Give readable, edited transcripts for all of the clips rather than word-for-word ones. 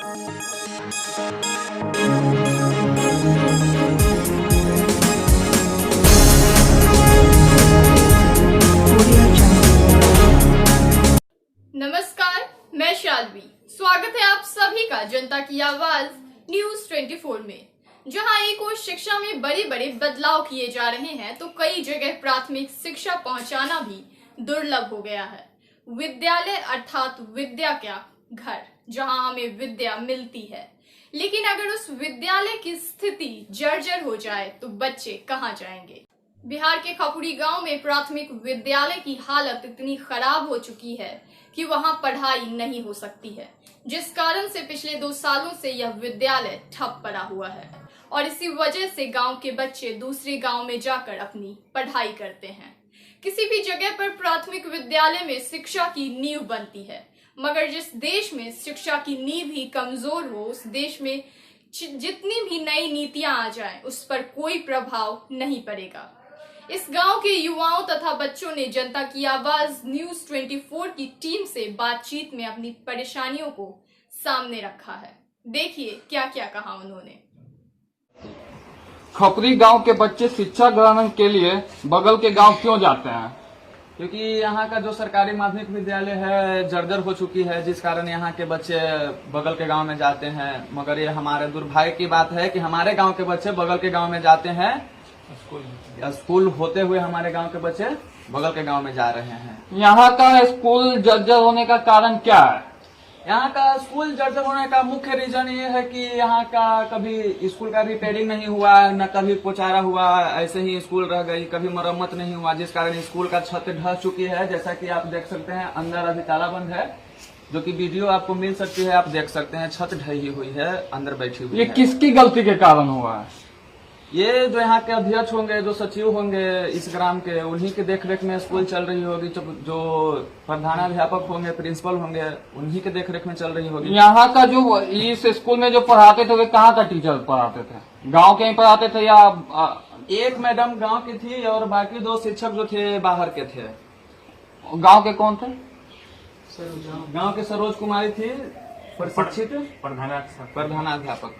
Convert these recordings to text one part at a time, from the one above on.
नमस्कार, मैं शालवी। स्वागत है आप सभी का जनता की आवाज न्यूज 24 में। जहां एक ओर शिक्षा में बड़े बड़े बदलाव किए जा रहे हैं, तो कई जगह प्राथमिक शिक्षा पहुंचाना भी दुर्लभ हो गया है। विद्यालय अर्थात विद्या क्या घर, जहां हमें विद्या मिलती है, लेकिन अगर उस विद्यालय की स्थिति जर्जर हो जाए तो बच्चे कहां जाएंगे। बिहार के खपुरी गांव में प्राथमिक विद्यालय की हालत इतनी खराब हो चुकी है कि वहां पढ़ाई नहीं हो सकती है, जिस कारण से पिछले 2 सालों से यह विद्यालय ठप पड़ा हुआ है और इसी वजह से गांव के बच्चे दूसरे गांव में जाकर अपनी पढ़ाई करते हैं। किसी भी जगह पर प्राथमिक विद्यालय में शिक्षा की नींव बनती है, मगर जिस देश में शिक्षा की नींव ही कमजोर हो, उस देश में जितनी भी नई नीतियां आ जाएं, उस पर कोई प्रभाव नहीं पड़ेगा। इस गांव के युवाओं तथा बच्चों ने जनता की आवाज न्यूज 24 की टीम से बातचीत में अपनी परेशानियों को सामने रखा है। देखिए क्या क्या कहा उन्होंने। खपरी गांव के बच्चे शिक्षा ग्रहण के लिए बगल के गांव क्यों जाते हैं? क्योंकि यहाँ का जो सरकारी माध्यमिक विद्यालय है जर्जर हो चुकी है, जिस कारण यहाँ के बच्चे बगल के गांव में जाते हैं। मगर ये हमारे दुर्भाग्य की बात है कि हमारे गांव के बच्चे बगल के गांव में जाते हैं। स्कूल होते हुए हमारे गांव के बच्चे बगल के गांव में जा रहे हैं। यहाँ का स्कूल जर्जर होने का कारण क्या है? यहाँ का स्कूल जर्जर होने का मुख्य रीजन ये है कि यहाँ का कभी स्कूल का रिपेयरिंग नहीं हुआ, न कभी पोचारा हुआ, ऐसे ही स्कूल रह गई, कभी मरम्मत नहीं हुआ, जिस कारण स्कूल का छत ढह चुकी है। जैसा कि आप देख सकते हैं, अंदर अभी ताला बंद है, जो कि वीडियो आपको मिल सकती है, आप देख सकते हैं। छत ढही हुई है, अंदर बैठी हुई है। ये किसकी गलती के कारण हुआ है? ये जो यहाँ के अध्यक्ष होंगे, जो सचिव होंगे इस ग्राम के, उन्हीं के देखरेख में स्कूल चल रही होगी। जो प्रधानाध्यापक होंगे, प्रिंसिपल होंगे, उन्हीं के देखरेख में चल रही होगी। यहाँ का जो इस स्कूल में जो पढ़ाते थे वे कहाँ का टीचर पढ़ाते थे? गांव के ही पढ़ाते थे या एक मैडम गांव की थी और बाकी 2 शिक्षक जो थे बाहर के थे। गांव के कौन थे? गांव के सरोज कुमारी थी प्रशिक्षित प्रधानाध्यापक।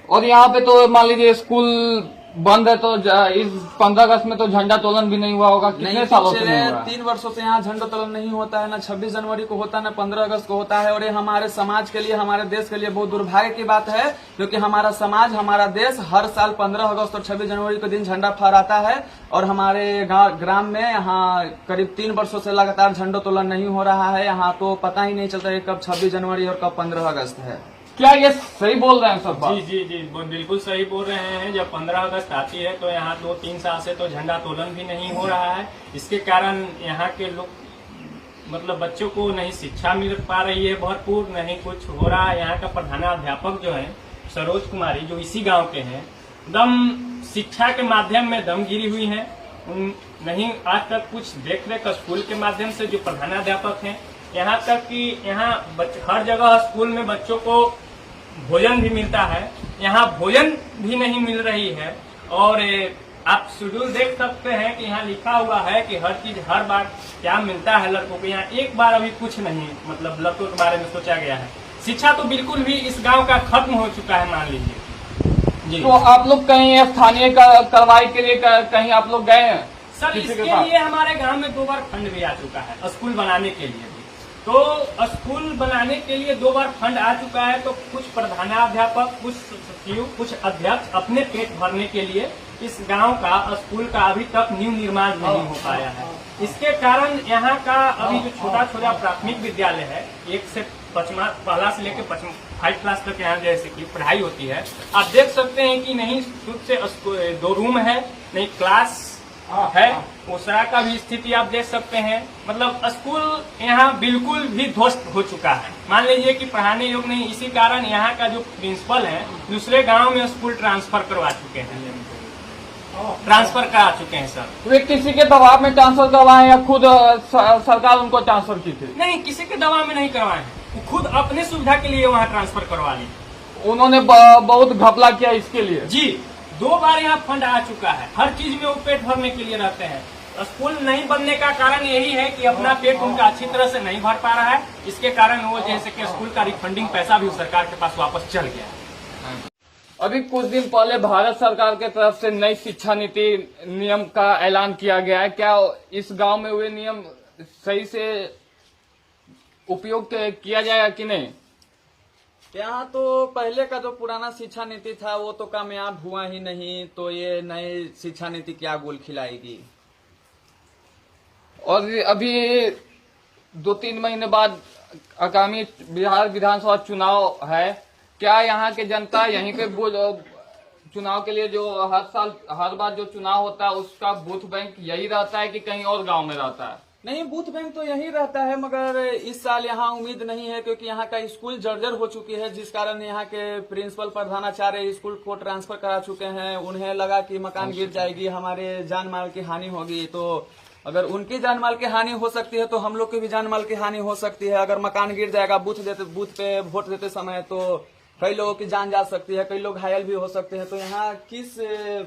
और यहाँ पे तो मान लीजिए स्कूल बंद है, तो इस 15 अगस्त में तो झंडा तोलन भी नहीं हुआ होगा। कितने सालों से नहीं हुआ? 3 वर्षों से यहाँ झंडा तोलन नहीं होता है। न 26 जनवरी को होता है, न 15 अगस्त को होता है। और ये हमारे समाज के लिए, हमारे देश के लिए बहुत दुर्भाग्य की बात है, क्योंकि हमारा समाज, हमारा देश हर साल 15 अगस्त और 26 जनवरी के दिन झंडा फहराता है। और हमारे ग्राम में यहाँ करीब 3 वर्षों से लगातार झंडा तोलन नहीं हो रहा है। यहाँ तो पता ही नहीं चलता है कब 26 जनवरी और कब 15 अगस्त है। क्या ये सही बोल रहे हैं सब बात? जी बिल्कुल सही बोल रहे हैं। जब 15 अगस्त आती है तो यहाँ 2-3 साल से तो झंडा तोलन भी नहीं हो रहा है। इसके कारण यहाँ के लोग मतलब बच्चों को नहीं शिक्षा मिल पा रही है भरपूर, नहीं कुछ हो रहा है। यहाँ का प्रधानाध्यापक जो है सरोज कुमारी, जो इसी गांव के हैं, दम शिक्षा के माध्यम में दम गिरी हुई है। नहीं आज तक कुछ देख रेख स्कूल के माध्यम से जो प्रधानाध्यापक हैं, यहाँ तक कि यहाँ हर जगह स्कूल में बच्चों को भोजन भी मिलता है, यहाँ भोजन भी नहीं मिल रही है। और आप शेड्यूल देख सकते हैं कि यहाँ लिखा हुआ है कि हर चीज हर बार क्या मिलता है लड़कों को। यहाँ एक बार अभी कुछ नहीं, मतलब लड़कों के बारे में सोचा गया है। शिक्षा तो बिल्कुल भी इस गांव का खत्म हो चुका है, मान लीजिए जी। तो आप लोग कहीं स्थानीय कार्रवाई के लिए कहीं आप लोग गए हैं? सर, इसके लिए हमारे गाँव में 2 बार फंड भी आ चुका है स्कूल बनाने के लिए। तो स्कूल बनाने के लिए 2 बार फंड आ चुका है। तो कुछ प्रधानाध्यापक, कुछ सचिव, कुछ अध्यक्ष अपने पेट भरने के लिए इस गांव का स्कूल का अभी तक न्यू निर्माण नहीं हो पाया है। इसके कारण यहाँ का अभी जो छोटा प्राथमिक विद्यालय है, 1 से 5वां, पहला से लेकर 5 क्लास तक यहाँ जैसे की पढ़ाई होती है, आप देख सकते हैं कि नहीं शुद्ध से 2 रूम है, नहीं क्लास है। ओसरा का भी स्थिति आप देख सकते हैं। मतलब स्कूल यहाँ बिल्कुल भी ध्वस्त हो चुका है। मान लीजिए कि पढ़ाने योग्य नहीं। इसी कारण यहाँ का जो प्रिंसिपल है दूसरे गांव में स्कूल ट्रांसफर करवा चुके हैं, ट्रांसफर करा चुके हैं सर। वे किसी के दबाव में ट्रांसफर करवाए या खुद सरकार उनको ट्रांसफर की थी? नहीं, किसी के दबाव में नहीं करवाए हैं, वो खुद अपने सुविधा के लिए वहाँ ट्रांसफर करवा ली। उन्होंने बहुत घपला किया इसके लिए। जी, 2 बार यहाँ फंड आ चुका है। हर चीज में वो पेट भरने के लिए रहते हैं। स्कूल नहीं बनने का कारण यही है कि अपना पेट उनका अच्छी तरह से नहीं भर पा रहा है। इसके कारण वो जैसे कि स्कूल का रिफंडिंग पैसा भी सरकार के पास वापस चल गया है। अभी कुछ दिन पहले भारत सरकार के तरफ से नई शिक्षा नीति नियम का ऐलान किया गया है। क्या इस गांव में वे नियम सही से उपयोग किया जाएगा कि नहीं? यहाँ तो पहले का जो पुराना शिक्षा नीति था वो तो कामयाब हुआ ही नहीं, तो ये नई शिक्षा नीति क्या गोल खिलाएगी। और अभी 2-3 महीने बाद आगामी बिहार विधानसभा चुनाव है। क्या यहाँ के जनता यहीं के चुनाव के लिए जो हर बार जो चुनाव होता है उसका बूथ बैंक यही रहता है कि कहीं और गांव में रहता है? नहीं, बूथ बैंक तो यही रहता है, मगर इस साल यहाँ उम्मीद नहीं है, क्योंकि यहाँ का स्कूल जर्जर हो चुकी है, जिस कारण यहाँ के प्रिंसिपल प्रधानाचार्य स्कूल को ट्रांसफर करा चुके हैं। उन्हें लगा कि मकान गिर जाएगी, हमारे जान माल की हानि होगी, तो अगर उनकी जान माल की हानि हो सकती है तो हम लोग की भी जान माल की हानि हो सकती है। अगर मकान गिर जाएगा बूथ पे वोट देते समय, तो कई लोगों की जान जा सकती है, कई लोग घायल भी हो सकते हैं। तो यहाँ किस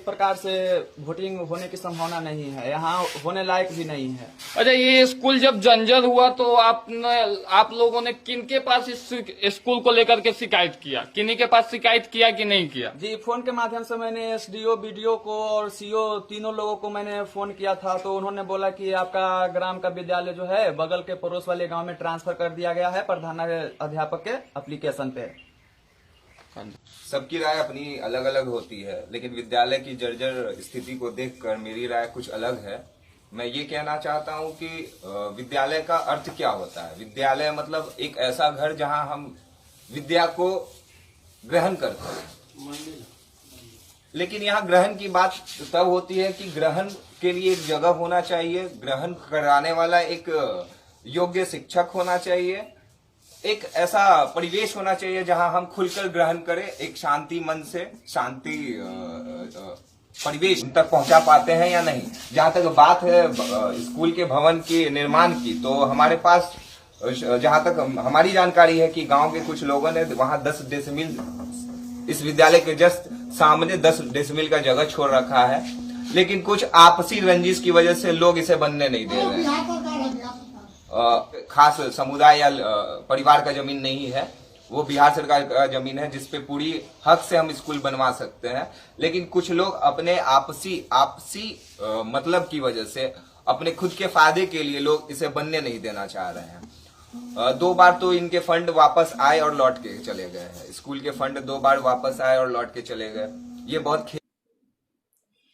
प्रकार से वोटिंग होने की संभावना नहीं है, यहाँ होने लायक भी नहीं है। अच्छा, ये स्कूल जब जर्जर हुआ तो आप लोगों ने किनके पास इस स्कूल को लेकर के शिकायत किया? किन्हीं के पास शिकायत किया कि नहीं किया? जी, फोन के माध्यम से मैंने SDO, BDO को और CO तीनों लोगों को मैंने फोन किया था। तो उन्होंने बोला कि आपका ग्राम का विद्यालय जो है बगल के पड़ोस वाले गाँव में ट्रांसफर कर दिया गया है प्रधानाध्यापक के एप्लीकेशन पे। सबकी राय अपनी अलग अलग होती है, लेकिन विद्यालय की जर्जर स्थिति को देखकर मेरी राय कुछ अलग है। मैं ये कहना चाहता हूँ कि विद्यालय का अर्थ क्या होता है। विद्यालय मतलब एक ऐसा घर जहाँ हम विद्या को ग्रहण करते हैं। लेकिन यहाँ ग्रहण की बात तब होती है कि ग्रहण के लिए एक जगह होना चाहिए, ग्रहण कराने वाला एक योग्य शिक्षक होना चाहिए, एक ऐसा परिवेश होना चाहिए जहां हम खुलकर ग्रहण करें, एक शांति मन से शांति परिवेश तक पहुंचा पाते हैं या नहीं। जहां तक बात है स्कूल के भवन के निर्माण की, तो हमारे पास जहां तक हमारी जानकारी है कि गांव के कुछ लोगों ने वहां 10 डेसिमिल इस विद्यालय के जस्ट सामने 10 डेसिमिल का जगह छोड़ रखा है, लेकिन कुछ आपसी रंजिश की वजह से लोग इसे बनने नहीं दे रहे हैं। खास समुदाय या परिवार का जमीन नहीं है, वो बिहार सरकार का जमीन है जिसपे पूरी हक से हम स्कूल बनवा सकते हैं। लेकिन कुछ लोग अपने आपसी मतलब की वजह से, अपने खुद के फायदे के लिए लोग इसे बनने नहीं देना चाह रहे हैं। 2 बार तो इनके फंड वापस आए और लौट के चले गए हैं। स्कूल के फंड 2 बार वापस आए और लौट के चले गए। ये बहुत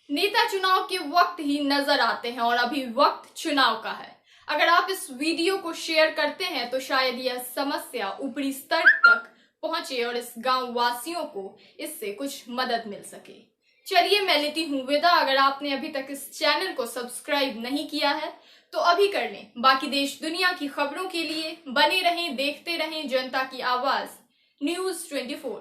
नेता चुनाव के वक्त ही नजर आते हैं और अभी वक्त चुनाव का है। अगर आप इस वीडियो को शेयर करते हैं तो शायद यह समस्या ऊपरी स्तर तक पहुंचे और इस गांव वासियों को इससे कुछ मदद मिल सके। चलिए, मैं लेती हूँ विदा। अगर आपने अभी तक इस चैनल को सब्सक्राइब नहीं किया है तो अभी कर लें। बाकी देश दुनिया की खबरों के लिए बने रहें, देखते रहें जनता की आवाज News 24।